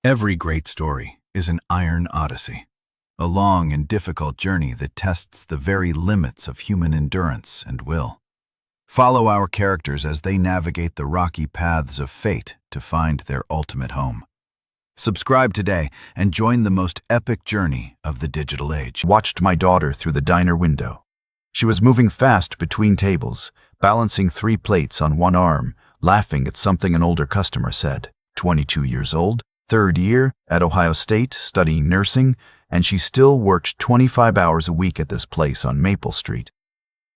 Every great story is an iron odyssey, a long and difficult journey that tests the very limits of human endurance and will. Follow our characters as they navigate the rocky paths of fate to find their ultimate home. Subscribe today and join the most epic journey of the digital age. Watched my daughter through the diner window. She was moving fast between tables, balancing 3 plates on one arm, laughing at something an older customer said. 22 years old, 3rd year at Ohio State studying nursing, and she still worked 25 hours a week at this place on Maple Street.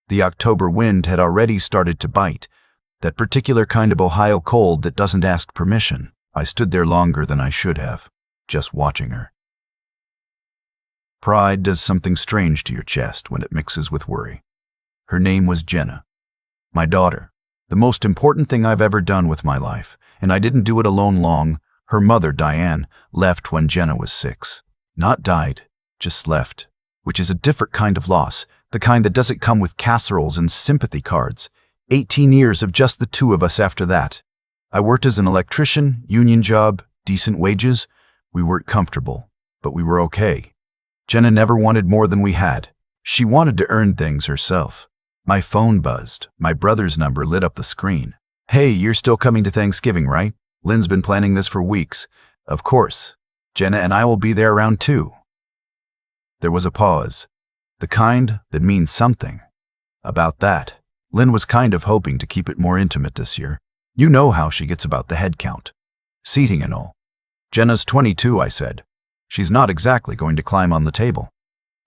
The October wind had already started to bite, that particular kind of Ohio cold that doesn't ask permission. I stood there longer than I should have, just watching her. Pride does something strange to your chest when it mixes with worry. Her name was Jenna, my daughter, the most important thing I've ever done with my life, and I didn't do it alone long. Her mother, Diane, left when Jenna was 6. Not died, just left, which is a different kind of loss, the kind that doesn't come with casseroles and sympathy cards. 18 years of just the 2 of us after that. I worked as an electrician, union job, decent wages. We weren't comfortable, but we were okay. Jenna never wanted more than we had. She wanted to earn things herself. My phone buzzed. My brother's number lit up the screen. "Hey, you're still coming to Thanksgiving, right? Lynn's been planning this for weeks." "Of course. Jenna and I will be there around 2. There was a pause, the kind that means something. About that, Lynn was kind of hoping to keep it more intimate this year. You know how she gets about the head count. Seating and all. "Jenna's 22, I said. "She's not exactly going to climb on the table."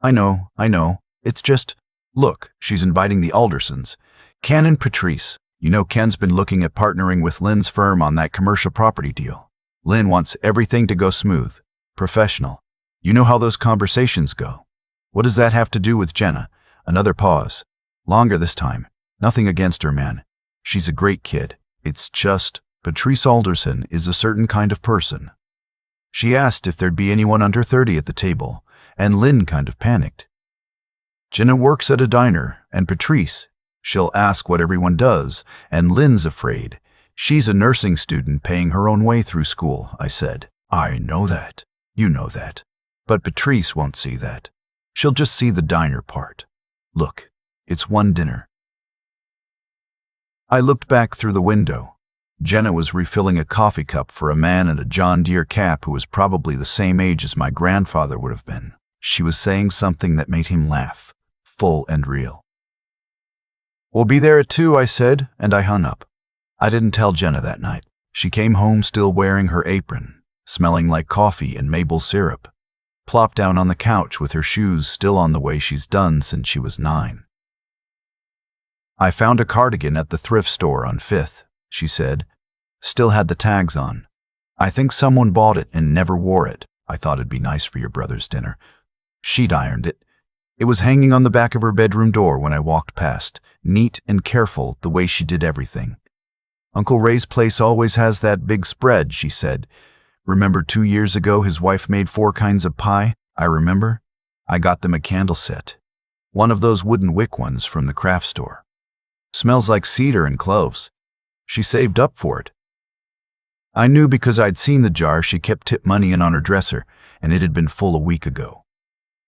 I know. It's just, look, she's inviting the Aldersons. Ken and Patrice. You know Ken's been looking at partnering with Lynn's firm on that commercial property deal. Lynn wants everything to go smooth, professional. You know how those conversations go. What does that have to do with Jenna?" Another pause. Longer this time. "Nothing against her, man. She's a great kid. It's just, Patrice Alderson is a certain kind of person." She asked if there'd be anyone under 30 at the table, and Lynn kind of panicked. "Jenna works at a diner, and Patrice, she'll ask what everyone does, and Lynn's afraid. She's a nursing student paying her own way through school," I said. "I know that. You know that. But Patrice won't see that. She'll just see the diner part. Look, it's one dinner." I looked back through the window. Jenna was refilling a coffee cup for a man in a John Deere cap who was probably the same age as my grandfather would have been. She was saying something that made him laugh, full and real. "We'll be there at 2, I said, and I hung up. I didn't tell Jenna that night. She came home still wearing her apron, smelling like coffee and maple syrup, plopped down on the couch with her shoes still on the way she's done since she was 9. "I found a cardigan at the thrift store on 5th, she said. Still had the tags on. "I think someone bought it and never wore it. I thought it'd be nice for your brother's dinner." She'd ironed it. It was hanging on the back of her bedroom door when I walked past, neat and careful the way she did everything. "Uncle Ray's place always has that big spread," she said. "Remember 2 years ago his wife made 4 kinds of pie?" "I remember. I got them a candle set. One of those wooden wick ones from the craft store. Smells like cedar and cloves. She saved up for it." I knew because I'd seen the jar she kept tip money in on her dresser, and it had been full a week ago.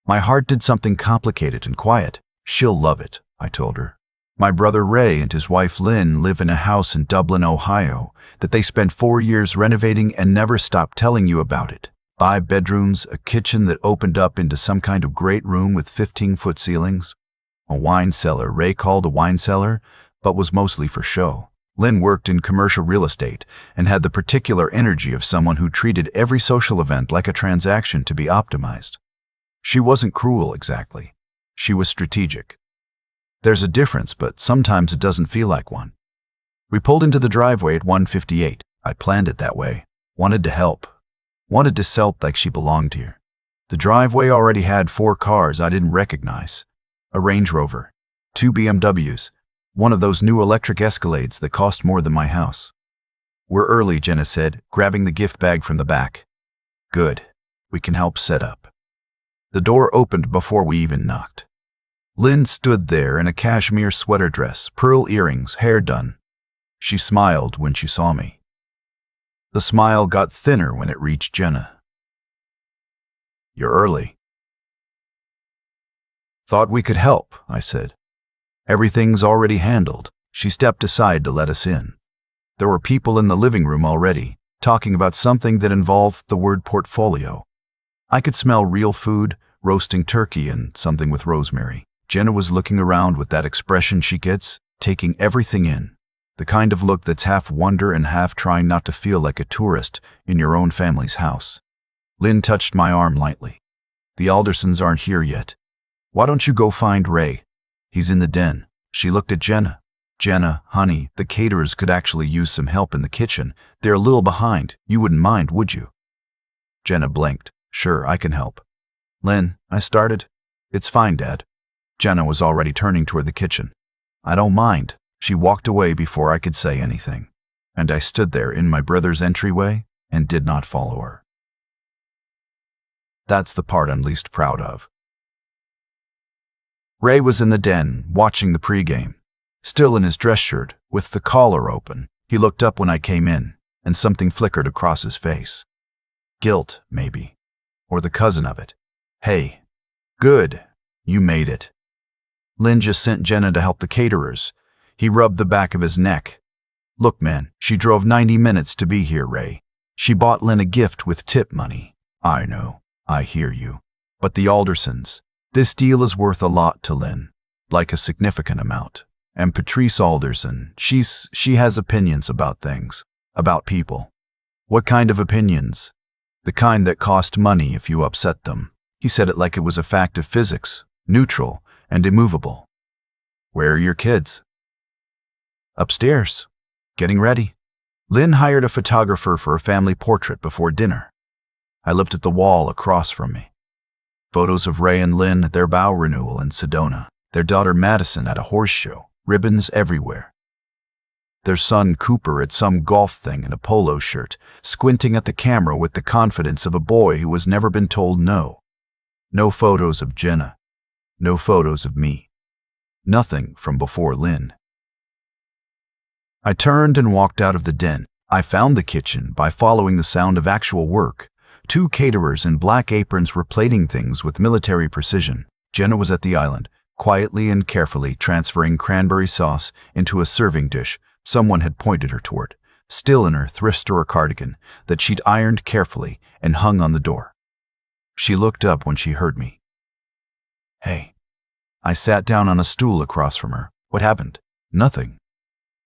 My heart did something complicated and quiet. "She'll love it," I told her. "My brother Ray and his wife Lynn live in a house in Dublin, Ohio, that they spent 4 years renovating and never stopped telling you about it. 5 bedrooms, a kitchen that opened up into some kind of great room with 15-foot ceilings. A wine cellar Ray called a wine cellar, but was mostly for show. Lynn worked in commercial real estate and had the particular energy of someone who treated every social event like a transaction to be optimized. She wasn't cruel exactly. She was strategic. There's a difference, but sometimes it doesn't feel like one. We pulled into the driveway at 158. I planned it that way. Wanted to help. Wanted to sell like she belonged here. The driveway already had 4 cars I didn't recognize. A Range Rover, 2 BMWs, one of those new electric Escalades that cost more than my house. "We're early," Jenna said, grabbing the gift bag from the back. "Good. We can help set up." The door opened before we even knocked. Lynn stood there in a cashmere sweater dress, pearl earrings, hair done. She smiled when she saw me. The smile got thinner when it reached Jenna. "You're early." "Thought we could help," I said. "Everything's already handled." She stepped aside to let us in. There were people in the living room already, talking about something that involved the word portfolio. I could smell real food, roasting turkey, and something with rosemary. Jenna was looking around with that expression she gets, taking everything in. The kind of look that's half wonder and half trying not to feel like a tourist in your own family's house. Lynn touched my arm lightly. "The Aldersons aren't here yet. Why don't you go find Ray? He's in the den." She looked at Jenna. "Jenna, honey, the caterers could actually use some help in the kitchen. They're a little behind. You wouldn't mind, would you?" Jenna blinked. "Sure, I can help." "Lynn," I started. "It's fine, Dad." Jenna was already turning toward the kitchen. "I don't mind." She walked away before I could say anything, and I stood there in my brother's entryway and did not follow her. That's the part I'm least proud of. Ray was in the den, watching the pregame. Still in his dress shirt, with the collar open, he looked up when I came in, and something flickered across his face. Guilt, maybe. Or the cousin of it. "Hey. Good. You made it." Lynn just sent Jenna to help the caterers. He rubbed the back of his neck. "Look, man, she drove 90 minutes to be here, Ray. She bought Lynn a gift with tip money." "I know. I hear you. But the Aldersons, this deal is worth a lot to Lynn. Like a significant amount. And Patrice Alderson, she has opinions about things. About people." "What kind of opinions?" "The kind that cost money if you upset them." He said it like it was a fact of physics, neutral and immovable. "Where are your kids?" "Upstairs. Getting ready." Lynn hired a photographer for a family portrait before dinner. I looked at the wall across from me. Photos of Ray and Lynn at their vow renewal in Sedona, their daughter Madison at a horse show, ribbons everywhere. Their son Cooper at some golf thing in a polo shirt, squinting at the camera with the confidence of a boy who has never been told no. No photos of Jenna. No photos of me. Nothing from before Lynn. I turned and walked out of the den. I found the kitchen by following the sound of actual work. 2 caterers in black aprons were plating things with military precision. Jenna was at the island, quietly and carefully transferring cranberry sauce into a serving dish someone had pointed her toward, still in her thrift store cardigan that she'd ironed carefully and hung on the door. She looked up when she heard me. "Hey." I sat down on a stool across from her. "What happened?" "Nothing.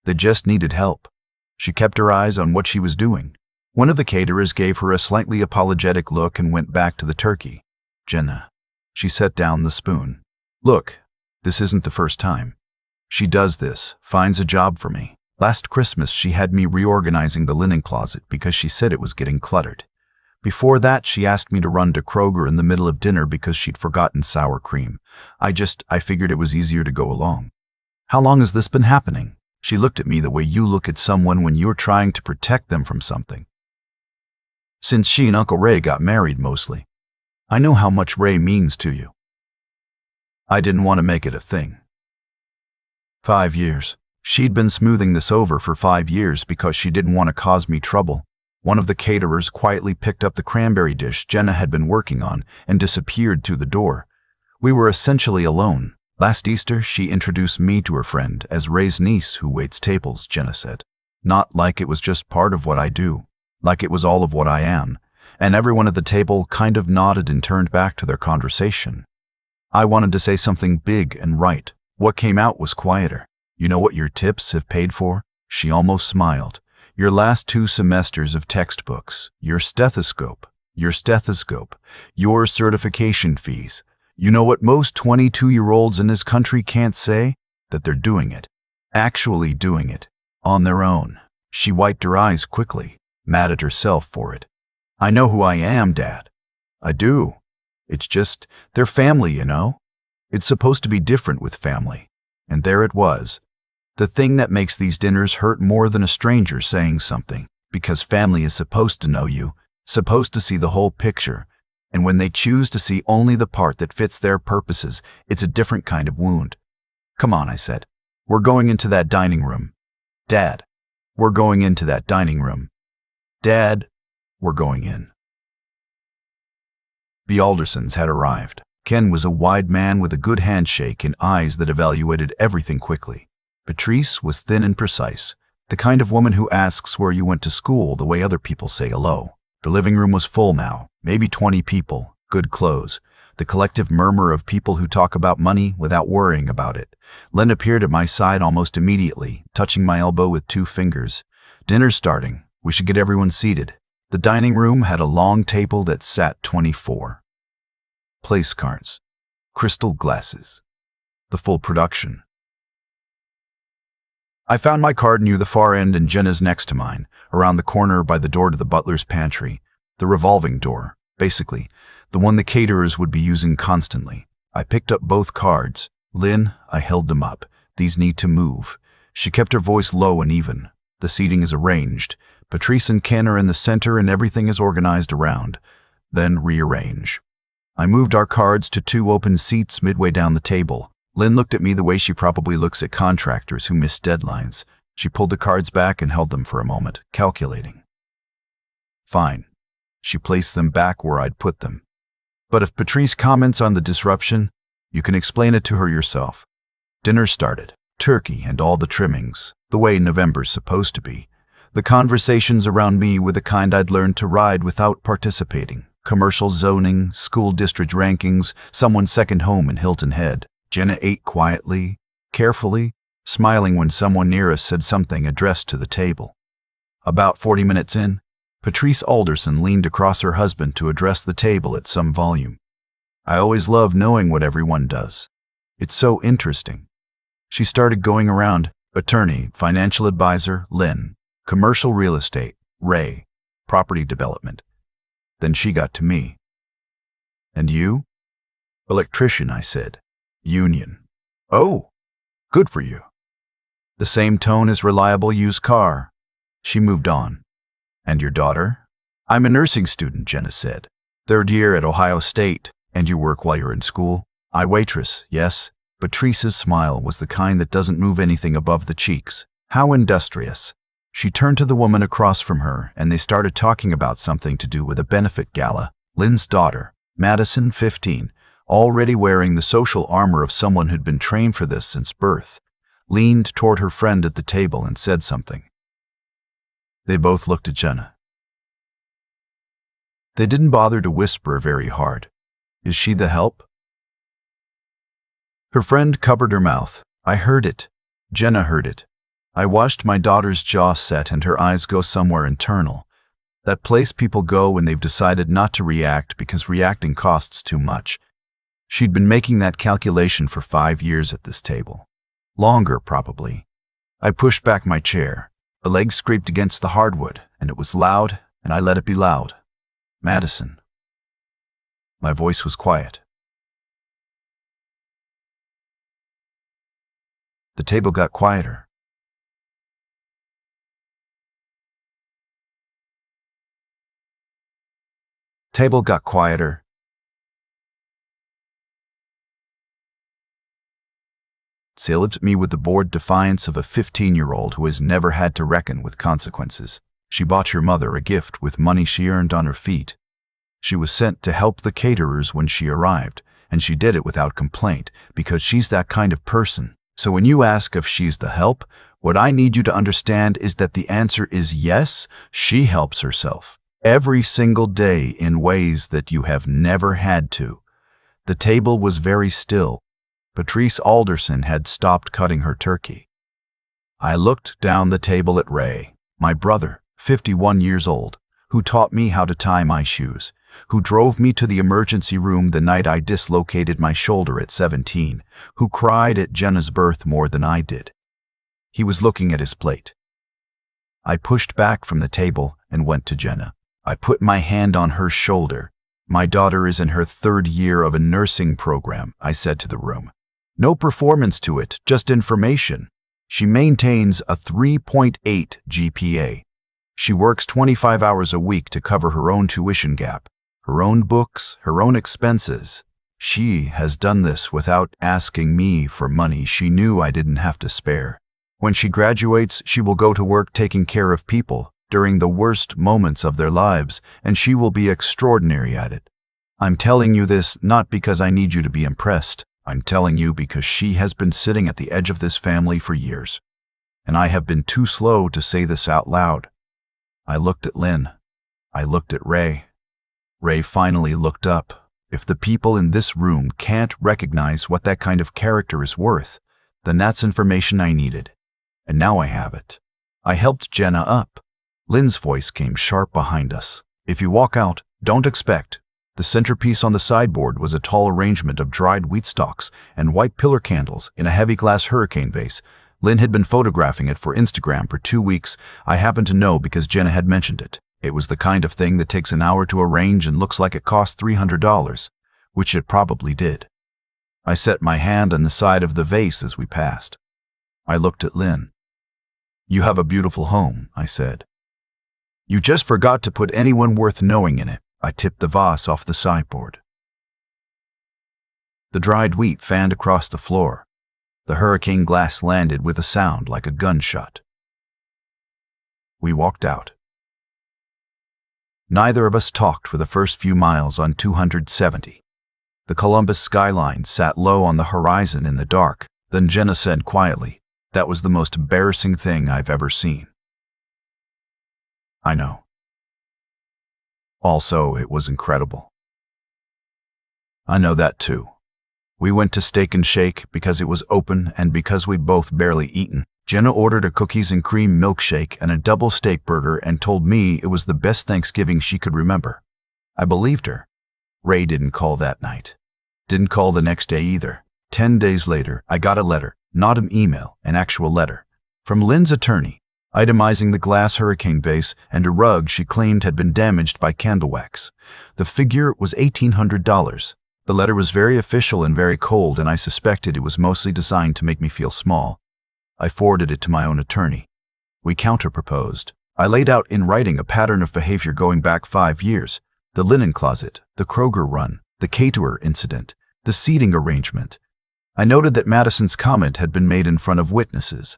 They just needed help." She kept her eyes on what she was doing. One of the caterers gave her a slightly apologetic look and went back to the turkey. "Jenna." She set down the spoon. "Look, this isn't the first time. She does this, finds a job for me. Last Christmas she had me reorganizing the linen closet because she said it was getting cluttered. Before that she asked me to run to Kroger in the middle of dinner because she'd forgotten sour cream. I figured it was easier to go along." "How long has this been happening?" She looked at me the way you look at someone when you're trying to protect them from something. "Since she and Uncle Ray got married, mostly. I know how much Ray means to you." I didn't want to make it a thing. 5 years. She'd been smoothing this over for 5 years because she didn't want to cause me trouble. One of the caterers quietly picked up the cranberry dish Jenna had been working on and disappeared through the door. We were essentially alone. Last Easter, she introduced me to her friend as Ray's niece who waits tables, Jenna said. Not like it was just part of what I do, like it was all of what I am. And everyone at the table kind of nodded and turned back to their conversation. I wanted to say something big and right. What came out was quieter. "You know what your tips have paid for?" She almost smiled. "Your last 2 semesters of textbooks, your stethoscope, your certification fees. You know what most 22-year-olds in this country can't say? That they're doing it. Actually doing it. On their own." She wiped her eyes quickly, mad at herself for it. "I know who I am, Dad. I do. It's just, they're family, you know? It's supposed to be different with family." And there it was. The thing that makes these dinners hurt more than a stranger saying something, because family is supposed to know you, supposed to see the whole picture. And when they choose to see only the part that fits their purposes, it's a different kind of wound. "Come on," I said. "We're going into that dining room. Dad, we're going into that dining room." "Dad, we're going in." The Aldersons had arrived. Ken was a wide man with a good handshake and eyes that evaluated everything quickly. Patrice was thin and precise, the kind of woman who asks where you went to school the way other people say hello. The living room was full now, maybe 20 people, good clothes, the collective murmur of people who talk about money without worrying about it. Len appeared at my side almost immediately, touching my elbow with 2 fingers. "Dinner's starting. We should get everyone seated." The dining room had a long table that sat 24. Place cards, crystal glasses, the full production. I found my card near the far end and Jenna's next to mine, around the corner by the door to the butler's pantry, the revolving door, basically, the one the caterers would be using constantly. I picked up both cards. "Lynn," I held them up. "These need to move." She kept her voice low and even. "The seating is arranged. Patrice and Ken are in the center and everything is organized around. Then rearrange." I moved our cards to 2 open seats midway down the table. Lynn looked at me the way she probably looks at contractors who miss deadlines. She pulled the cards back and held them for a moment, calculating. "Fine." She placed them back where I'd put them. "But if Patrice comments on the disruption, you can explain it to her yourself." Dinner started. Turkey and all the trimmings, the way November's supposed to be. The conversations around me were the kind I'd learned to ride without participating. Commercial zoning, school district rankings, someone's second home in Hilton Head. Jenna ate quietly, carefully, smiling when someone near us said something addressed to the table. About 40 minutes in, Patrice Alderson leaned across her husband to address the table at some volume. I always love knowing what everyone does. It's so interesting. She started going around: attorney, financial advisor, Lynn; commercial real estate, Ray; property development. Then she got to me. "And you?" "Electrician," I said. "Union." "Oh, good for you." "The same tone as reliable used car." She moved on. "And your daughter?" "I'm a nursing student," Jenna said. "3rd year at Ohio State." "And you work while you're in school?" "I waitress, yes." Patrice's smile was the kind that doesn't move anything above the cheeks. How industrious. She turned to the woman across from her, and they started talking about something to do with a benefit gala. Lynn's daughter, Madison, 15, already wearing the social armor of someone who'd been trained for this since birth, leaned toward her friend at the table and said something. They both looked at Jenna. They didn't bother to whisper very hard. "Is she the help?" Her friend covered her mouth. I heard it. Jenna heard it. I watched my daughter's jaw set and her eyes go somewhere internal. That place people go when they've decided not to react because reacting costs too much. She'd been making that calculation for 5 years at this table. Longer, probably. I pushed back my chair. A leg scraped against the hardwood, and it was loud, and I let it be loud. "Madison." My voice was quiet. The table got quieter. Table got quieter. She looked at me with the bored defiance of a 15-year-old who has never had to reckon with consequences. She bought your mother a gift with money she earned on her feet. She was sent to help the caterers when she arrived, and she did it without complaint because she's that kind of person. So when you ask if she's the help, what I need you to understand is that the answer is yes, she helps herself. Every single day in ways that you have never had to. The table was very still. Patrice Alderson had stopped cutting her turkey. I looked down the table at Ray, my brother, 51 years old, who taught me how to tie my shoes, who drove me to the emergency room the night I dislocated my shoulder at 17, who cried at Jenna's birth more than I did. He was looking at his plate. I pushed back from the table and went to Jenna. I put my hand on her shoulder. "My daughter is in her 3rd year of a nursing program," I said to the room. "No performance to it, just information. She maintains a 3.8 GPA. She works 25 hours a week to cover her own tuition gap, her own books, her own expenses. She has done this without asking me for money she knew I didn't have to spare. When she graduates, she will go to work taking care of people, during the worst moments of their lives, and she will be extraordinary at it. I'm telling you this not because I need you to be impressed. I'm telling you because she has been sitting at the edge of this family for years. And I have been too slow to say this out loud. I looked at Lynn. I looked at Ray. Ray finally looked up. If the people in this room can't recognize what that kind of character is worth, then that's information I needed. And now I have it. I helped Jenna up. Lynn's voice came sharp behind us. If you walk out, don't expect. The centerpiece on the sideboard was a tall arrangement of dried wheat stalks and white pillar candles in a heavy glass hurricane vase. Lynn had been photographing it for Instagram for 2 weeks. I happened to know because Jenna had mentioned it. It was the kind of thing that takes an hour to arrange and looks like it cost $300, which it probably did. I set my hand on the side of the vase as we passed. I looked at Lynn. You have a beautiful home, I said. You just forgot to put anyone worth knowing in it. I tipped the vase off the sideboard. The dried wheat fanned across the floor. The hurricane glass landed with a sound like a gunshot. We walked out. Neither of us talked for the first few miles on 270. The Columbus skyline sat low on the horizon in the dark. Then Jenna said quietly, "That was the most embarrassing thing I've ever seen." I know. Also, it was incredible. I know that too. We went to Steak and Shake because it was open and because we'd both barely eaten. Jenna ordered a cookies and cream milkshake and a double steak burger and told me it was the best Thanksgiving she could remember. I believed her. Ray didn't call that night. Didn't call the next day either. 10 days later, I got a letter, not an email, an actual letter, from Lynn's attorney, itemizing the glass hurricane vase and a rug she claimed had been damaged by candle wax. The figure was $1,800. The letter was very official and very cold, and I suspected it was mostly designed to make me feel small. I forwarded it to my own attorney. We counter-proposed. I laid out in writing a pattern of behavior going back 5 years. The linen closet, the Kroger run, the Caterer incident, the seating arrangement. I noted that Madison's comment had been made in front of witnesses.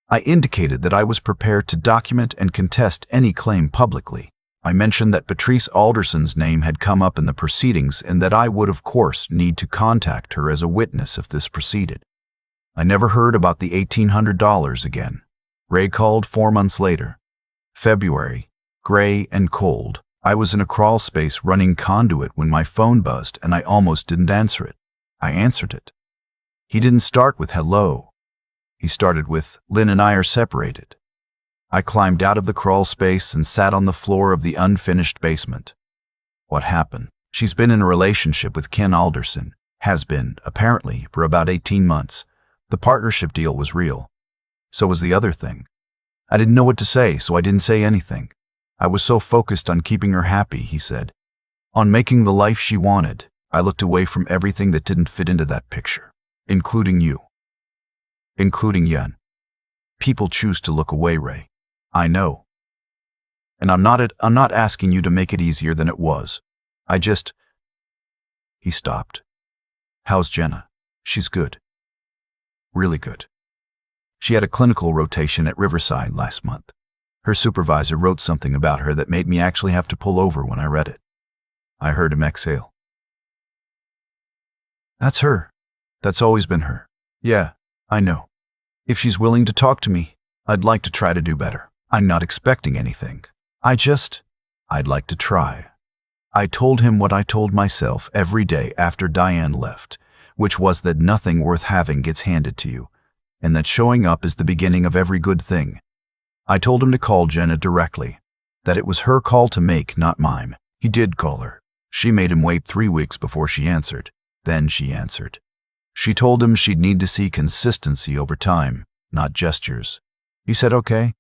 I indicated that I was prepared to document and contest any claim publicly. I mentioned that Patrice Alderson's name had come up in the proceedings and that I would, of course, need to contact her as a witness if this proceeded. I never heard about the $1,800 again. Ray called 4 months later. February, gray and cold. I was in a crawl space running conduit when my phone buzzed and I almost didn't answer it. I answered it. He didn't start with hello. He started with, "Lynn and I are separated." I climbed out of the crawl space and sat on the floor of the unfinished basement. What happened? She's been in a relationship with Ken Alderson. Has been, apparently, for about 18 months. The partnership deal was real. So was the other thing. I didn't know what to say, so I didn't say anything. I was so focused on keeping her happy, he said. On making the life she wanted. I looked away from everything that didn't fit into that picture. Including you. Including Yun. People choose to look away, Ray. I know. And I'm not asking you to make it easier than it was. I just... He stopped. How's Jenna? She's good. Really good. She had a clinical rotation at Riverside last month. Her supervisor wrote something about her that made me actually have to pull over when I read it. I heard him exhale. That's her. That's always been her. Yeah, I know. If she's willing to talk to me, I'd like to try to do better. I'm not expecting anything. I'd like to try. I told him what I told myself every day after Diane left, which was that nothing worth having gets handed to you, and that showing up is the beginning of every good thing. I told him to call Jenna directly, that it was her call to make, not mine. He did call her. She made him wait 3 weeks before she answered. Then she answered. She told him she'd need to see consistency over time, not gestures. He said okay.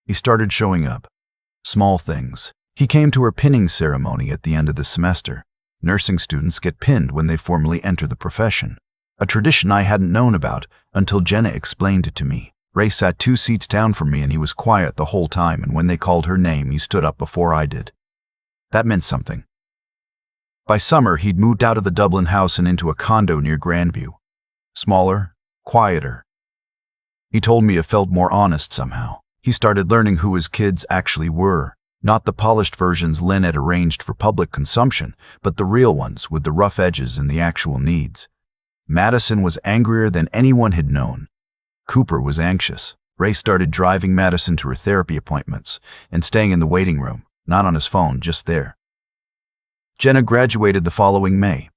He started showing up. Small things. He came to her pinning ceremony at the end of the semester. Nursing students get pinned when they formally enter the profession. A tradition I hadn't known about until Jenna explained it to me. Ray sat 2 seats down from me and he was quiet the whole time, and when they called her name, he stood up before I did. That meant something. By summer, he'd moved out of the Dublin house and into a condo near Grandview. Smaller, quieter. He told me it felt more honest somehow. He started learning who his kids actually were. Not the polished versions Lynn had arranged for public consumption, but the real ones with the rough edges and the actual needs. Madison was angrier than anyone had known. Cooper was anxious. Ray started driving Madison to her therapy appointments and staying in the waiting room, not on his phone, just there. Jenna graduated the following May.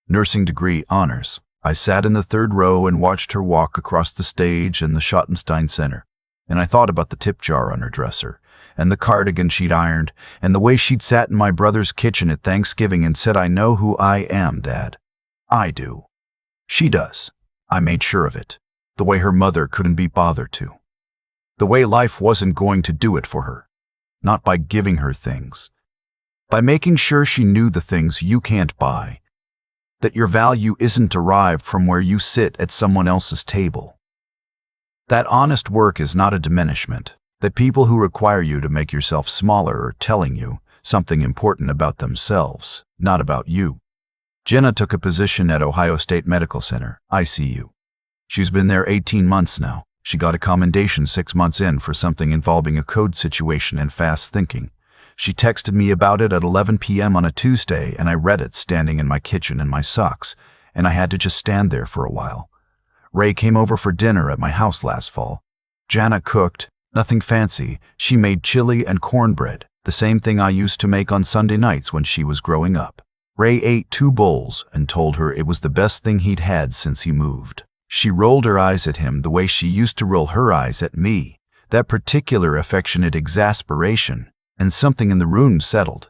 Nursing degree honors. I sat in the third row and watched her walk across the stage in the Schottenstein Center, and I thought about the tip jar on her dresser, and the cardigan she'd ironed, and the way she'd sat in my brother's kitchen at Thanksgiving and said, "I know who I am, Dad." I do. She does. I made sure of it. The way her mother couldn't be bothered to. The way life wasn't going to do it for her. Not by giving her things. By making sure she knew the things you can't buy. That your value isn't derived from where you sit at someone else's table. That honest work is not a diminishment. That people who require you to make yourself smaller are telling you something important about themselves, not about you. Jenna took a position at Ohio State Medical Center, ICU. She's been there 18 months now. She got a commendation 6 months in for something involving a code situation and fast thinking. She texted me about it at 11 p.m. on a Tuesday, and I read it standing in my kitchen in my socks, and I had to just stand there for a while. Ray came over for dinner at my house last fall. Jana cooked, nothing fancy. She made chili and cornbread, the same thing I used to make on Sunday nights when she was growing up. Ray ate 2 bowls and told her it was the best thing he'd had since he moved. She rolled her eyes at him the way she used to roll her eyes at me, that particular affectionate exasperation, and something in the room settled.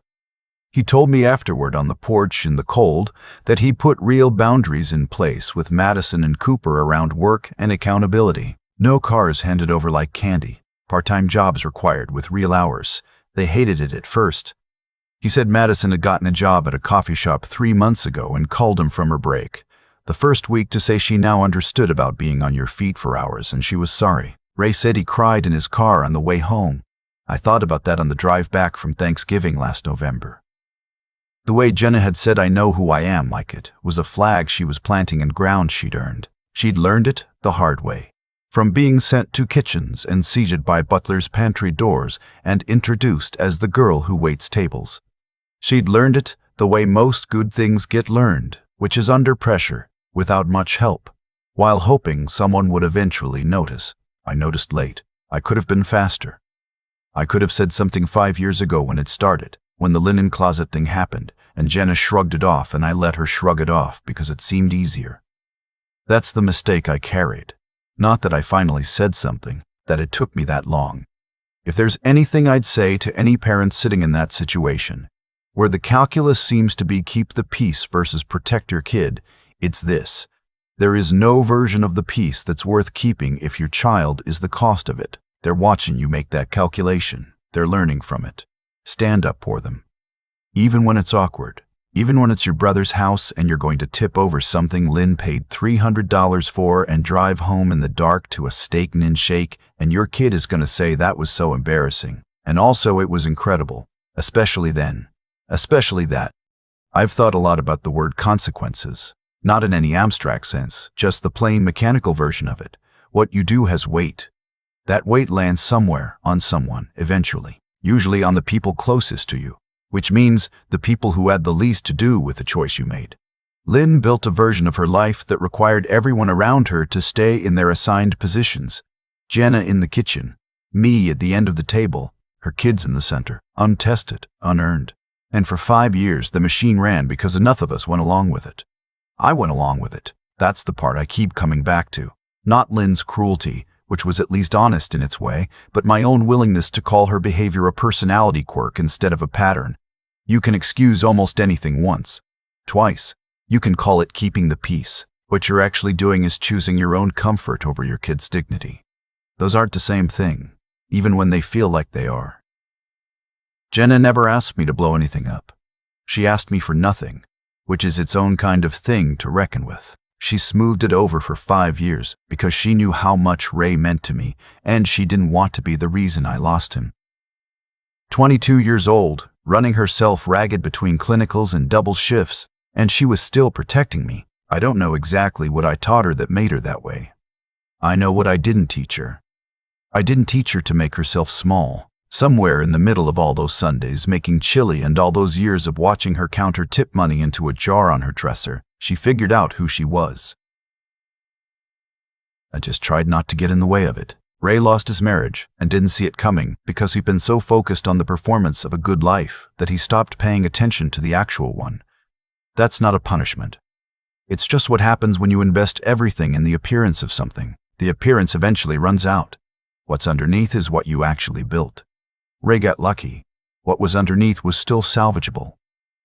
He told me afterward on the porch in the cold that he put real boundaries in place with Madison and Cooper around work and accountability. No cars handed over like candy, part-time jobs required with real hours. They hated it at first. He said Madison had gotten a job at a coffee shop 3 months ago and called him from her break. The first week to say she now understood about being on your feet for hours and she was sorry. Ray said he cried in his car on the way home. I thought about that on the drive back from Thanksgiving last November. The way Jenna had said "I know who I am" like it was a flag she was planting in ground she'd earned. She'd learned it the hard way. From being sent to kitchens and seated by butlers' pantry doors and introduced as the girl who waits tables. She'd learned it the way most good things get learned, which is under pressure, without much help, while hoping someone would eventually notice. I noticed late. I could have been faster. I could have said something 5 years ago when it started, when the linen closet thing happened, and Jenna shrugged it off and I let her shrug it off because it seemed easier. That's the mistake I carried. Not that I finally said something, that it took me that long. If there's anything I'd say to any parent sitting in that situation, where the calculus seems to be keep the peace versus protect your kid, it's this. There is no version of the peace that's worth keeping if your child is the cost of it. They're watching you make that calculation. They're learning from it. Stand up for them. Even when it's awkward. Even when it's your brother's house and you're going to tip over something Lynn paid $300 for and drive home in the dark to a steak and shake, and your kid is going to say that was so embarrassing. And also it was incredible. Especially then. Especially that. I've thought a lot about the word consequences. Not in any abstract sense, just the plain mechanical version of it. What you do has weight. That weight lands somewhere, on someone, eventually. Usually on the people closest to you, which means the people who had the least to do with the choice you made. Lynn built a version of her life that required everyone around her to stay in their assigned positions. Jenna in the kitchen, me at the end of the table, her kids in the center, untested, unearned. And for 5 years the machine ran because enough of us went along with it. I went along with it. That's the part I keep coming back to. Not Lynn's cruelty, which was at least honest in its way, but my own willingness to call her behavior a personality quirk instead of a pattern. You can excuse almost anything once, twice. You can call it keeping the peace. What you're actually doing is choosing your own comfort over your kid's dignity. Those aren't the same thing, even when they feel like they are. Jenna never asked me to blow anything up. She asked me for nothing, which is its own kind of thing to reckon with. She smoothed it over for 5 years because she knew how much Ray meant to me, and she didn't want to be the reason I lost him. 22 years old, running herself ragged between clinicals and double shifts, and she was still protecting me. I don't know exactly what I taught her that made her that way. I know what I didn't teach her. I didn't teach her to make herself small. Somewhere in the middle of all those Sundays making chili and all those years of watching her counter tip money into a jar on her dresser, she figured out who she was. I just tried not to get in the way of it. Ray lost his marriage and didn't see it coming because he'd been so focused on the performance of a good life that he stopped paying attention to the actual one. That's not a punishment. It's just what happens when you invest everything in the appearance of something. The appearance eventually runs out. What's underneath is what you actually built. Ray got lucky. What was underneath was still salvageable.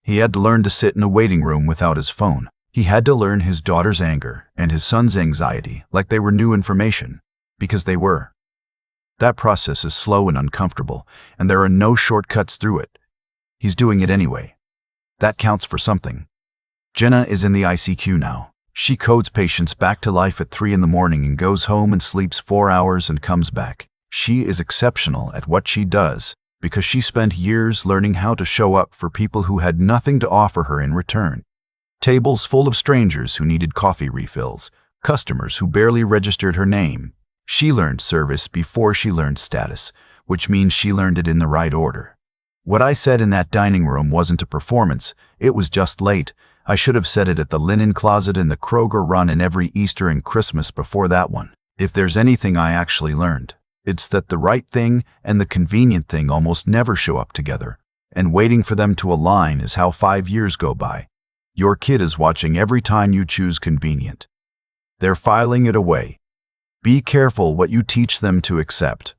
He had to learn to sit in a waiting room without his phone. He had to learn his daughter's anger and his son's anxiety like they were new information, because they were. That process is slow and uncomfortable, and there are no shortcuts through it. He's doing it anyway. That counts for something. Jenna is in the ICQ now. She codes patients back to life at 3 in the morning and goes home and sleeps 4 hours and comes back. She is exceptional at what she does because she spent years learning how to show up for people who had nothing to offer her in return. Tables full of strangers who needed coffee refills, customers who barely registered her name. She learned service before she learned status, which means she learned it in the right order. What I said in that dining room wasn't a performance, it was just late. I should have said it at the linen closet in the Kroger run and every Easter and Christmas before that one. If there's anything I actually learned, it's that the right thing and the convenient thing almost never show up together, and waiting for them to align is how 5 years go by. Your kid is watching every time you choose convenient. They're filing it away. Be careful what you teach them to accept.